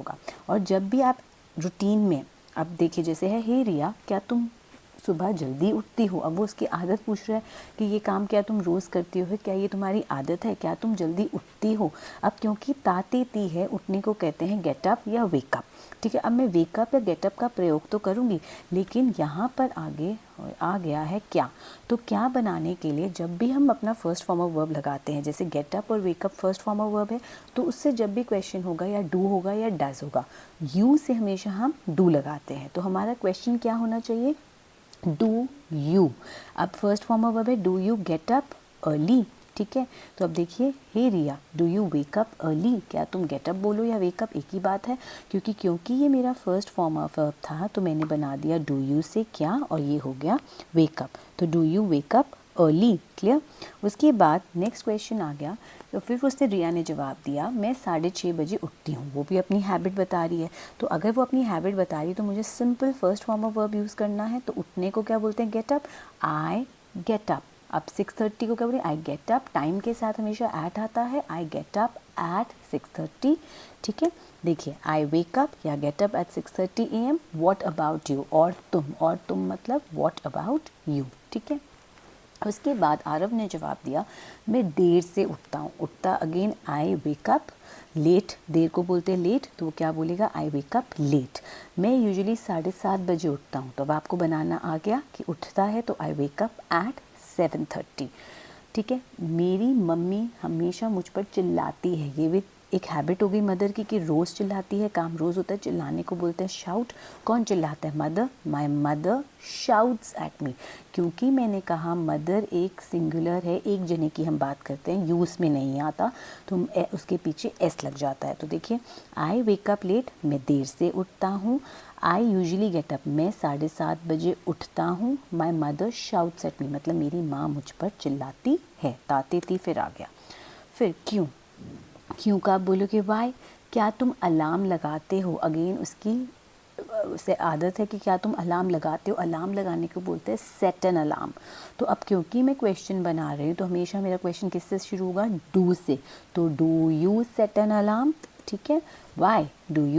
होगा। और जब भी आप रूटीन में, अब देखिए जैसे है, हे रिया क्या तुम सुबह जल्दी उठती हो? अब वो उसकी आदत पूछ रहा है कि ये काम क्या तुम रोज़ करती हो, क्या ये तुम्हारी आदत है, क्या तुम जल्दी उठती हो? अब क्योंकि ताते ती है, उठने को कहते हैं गेटअप या वेकअप, ठीक है। अब मैं वेकअप या गेटअप का प्रयोग तो करूँगी, लेकिन यहाँ पर आगे आ गया है क्या। तो क्या बनाने के लिए जब भी हम अपना फर्स्ट फॉर्म ऑफ वर्ब लगाते हैं, जैसे गेटअप और wake up first form of verb है, तो उससे जब भी क्वेश्चन होगा या डू होगा या डज होगा, यू से हमेशा हम डू लगाते हैं। तो हमारा क्वेश्चन क्या होना चाहिए, डू यू। अब फर्स्ट फॉर्म ऑफ वर्ब है, do you get up early, ठीक है। तो अब देखिए, हे Riya do you wake up early, क्या तुम गेटअप बोलो या वेकअप एक ही बात है, क्योंकि ये मेरा फर्स्ट फॉर्म ऑफ वर्ब था तो मैंने बना दिया डू यू से क्या, और ये हो गया वेकअप। तो do you wake up early, clear. उसके बाद नेक्स्ट क्वेश्चन आ गया, तो फिर उसने रिया ने जवाब दिया मैं 6:30 बजे उठती हूँ। वो भी अपनी हैबिट बता रही है। तो अगर वो अपनी हैबिट बता रही है तो मुझे simple first form of verb use करना है। तो उठने को क्या बोलते हैं, get up, I get up. अब 6:30 को क्या बोले, आई गेट अप, टाइम के साथ हमेशा एट आता है, आई गेट अप एट 6:30, ठीक है। देखिए, आई वेक अप या get up at 6:30 AM, what about you, और तुम मतलब व्हाट अबाउट यू, ठीक है। उसके बाद आरव ने जवाब दिया मैं देर से उठता हूँ। उठता again I wake up late, देर को बोलते हैं लेट, तो वो क्या बोलेगा, आई वेक अप लेट। मैं यूजुअली 7:30 बजे उठता हूँ। तो अब आपको बनाना आ गया कि उठता है तो आई वेक अप एट 7:30, ठीक है। मेरी मम्मी हमेशा मुझ पर चिल्लाती है, ये भी एक हैबिट हो गई मदर की कि रोज़ चिल्लाती है, काम रोज़ होता है। चिल्लाने को बोलते हैं शाउट। कौन चिल्लाता है, mother. My mother shouts at me. क्योंकि मैंने कहा मदर एक सिंगुलर है, एक जने की हम बात करते हैं, यूज़ में नहीं आता, तो उसके पीछे एस लग जाता है। तो देखिए, आई वेक अप लेट, मैं देर से उठता हूँ। आई यूजली गेट अप, मैं 7:30 बजे उठता हूँ। My mother shouts at me, मतलब मेरी माँ मुझ पर चिल्लाती है। ताते ती फिर आ गया। फिर क्यों, क्यों का आप बोलोगे वाई, क्या तुम अलार्म लगाते हो। अगेन उसकी उसे आदत है कि क्या तुम अलार्म लगाते हो। अलार्म लगाने को बोलते हैं सेट एन अलार्म। तो अब क्योंकि मैं क्वेश्चन बना रही हूँ तो हमेशा मेरा क्वेश्चन किससे शुरू होगा, डू से। तो do you set an alarm, ठीक है। Why do you